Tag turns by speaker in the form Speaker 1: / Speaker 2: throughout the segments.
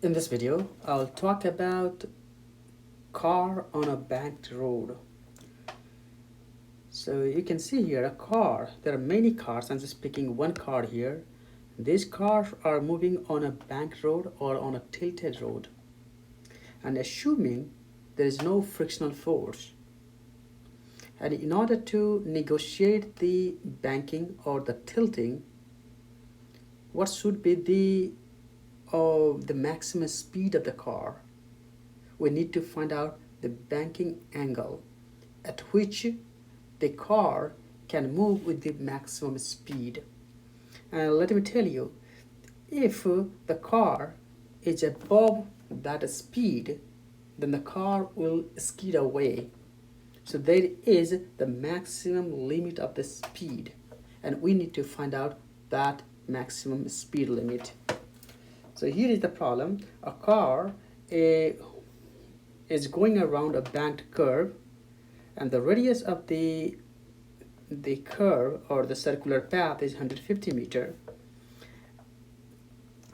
Speaker 1: In this video, I'll talk about car on a banked road. So you can see here a car. There are many cars. I'm just picking one car here. These cars are moving on a banked road or on a tilted road. And assuming there is no frictional force. And in order to negotiate the banking or the tilting, what should be the maximum speed of the car? We need to find out the banking angle at which the car can move with the maximum speed. And let me tell you, if the car is above that speed, then the car will skid away. So there is the maximum limit of the speed, and we need to find out that maximum speed limit. So here is the problem. A car is going around a banked curve, and the radius of the curve or the circular path is 150 meter,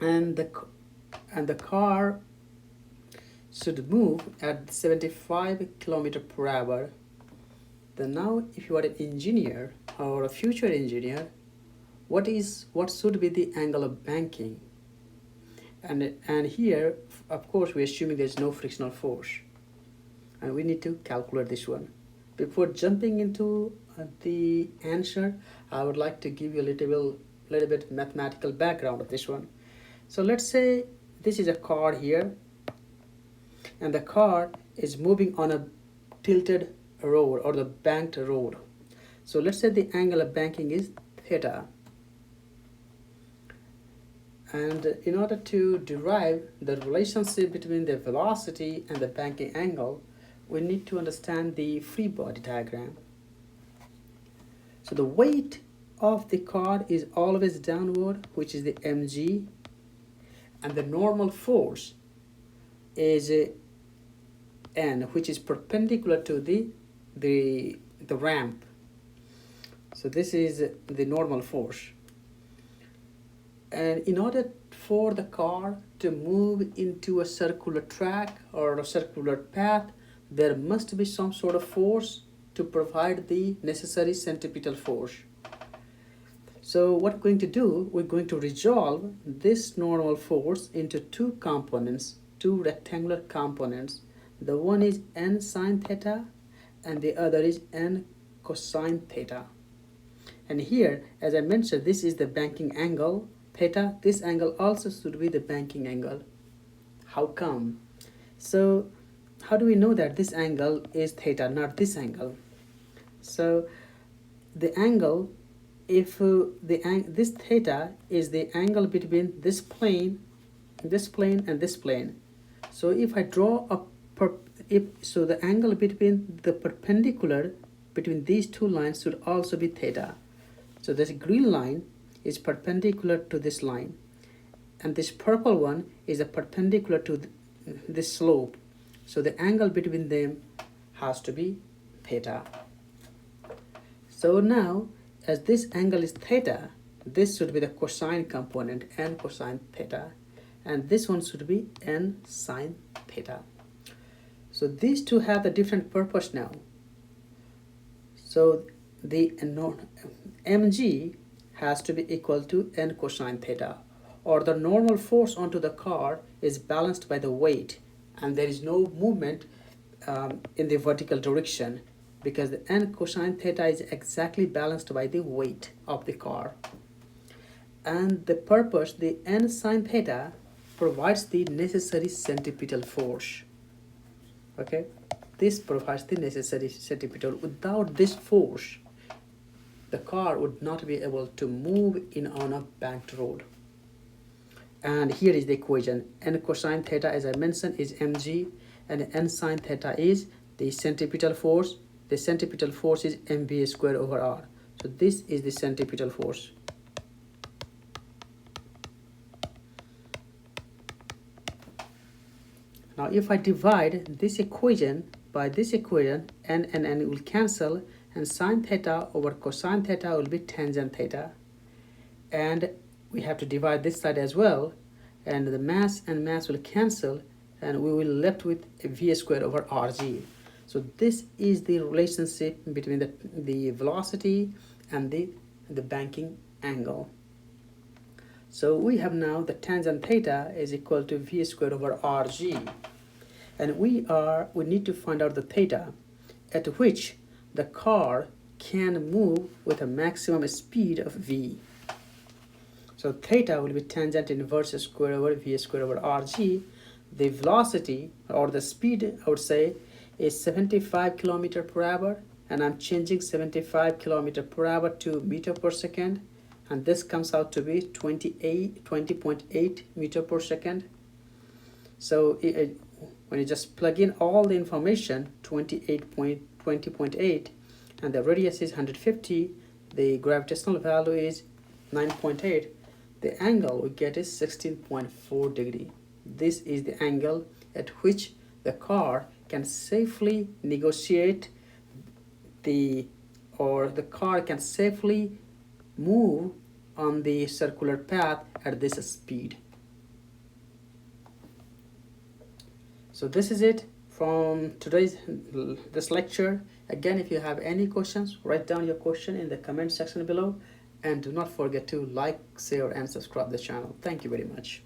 Speaker 1: and the car should move at 75 kilometer per hour. Then now, if you are an engineer or a future engineer, what should be the angle of banking? And here, of course, we're assuming there's no frictional force, and we need to calculate this one. Before jumping into the answer, I would like to give you a little bit mathematical background of this one. So let's say this is a car here, and the car is moving on a tilted road or the banked road. So let's say the angle of banking is theta. And in order to derive the relationship between the velocity and the banking angle, we need to understand the free body diagram. So the weight of the car is always downward, which is the mg, and the normal force is n, which is perpendicular to the ramp. So this is the normal force. And in order for the car to move into a circular track or a circular path, there must be some sort of force to provide the necessary centripetal force. So what we're going to do, we're going to resolve this normal force into two components, two rectangular components. The one is n sine theta and the other is n cosine theta. And here, as I mentioned, this is the banking angle theta. This angle also should be the banking angle. How come? So how do we know that this angle is theta, not this angle? So the angle, if this theta is the angle between this plane, and this plane. So if I draw so the angle between the perpendicular between these two lines should also be theta. So this green line is perpendicular to this line, and this purple one is a perpendicular to this slope. So the angle between them has to be theta. So now, as this angle is theta, this should be the cosine component, n cosine theta, and this one should be n sine theta. So these two have a different purpose now. So the mg has to be equal to n cosine theta, or the normal force onto the car is balanced by the weight, and there is no movement in the vertical direction, because the n cosine theta is exactly balanced by the weight of the car. And the purpose, the n sine theta, provides the necessary centripetal force. Okay, this provides the necessary centripetal. Without this force, the car would not be able to move on a banked road. And here is the equation. N cosine theta, as I mentioned, is mg, and n sine theta is the centripetal force. The centripetal force is mv squared over r. So this is the centripetal force. Now if I divide this equation by this equation, n and n will cancel, and sine theta over cosine theta will be tangent theta. And we have to divide this side as well, and the mass and mass will cancel, and we will left with a v squared over rg. So this is the relationship between the velocity and the banking angle. So we have now the tangent theta is equal to v squared over rg, and we need to find out the theta at which the car can move with a maximum speed of v. So theta will be tangent inverse square over v square over rg. The velocity or the speed, I would say, is 75 kilometer per hour, and I'm changing 75 kilometer per hour to meter per second, and this comes out to be 20.8 meter per second. So when you just plug in all the information, 20.8, and the radius is 150, the gravitational value is 9.8, the angle we get is 16.4 degree. This is the angle at which the car can safely negotiate the car can safely move on the circular path at this speed. So this is it from this lecture. Again, if you have any questions, write down your question in the comment section below, and do not forget to like, share, and subscribe the channel. Thank you very much.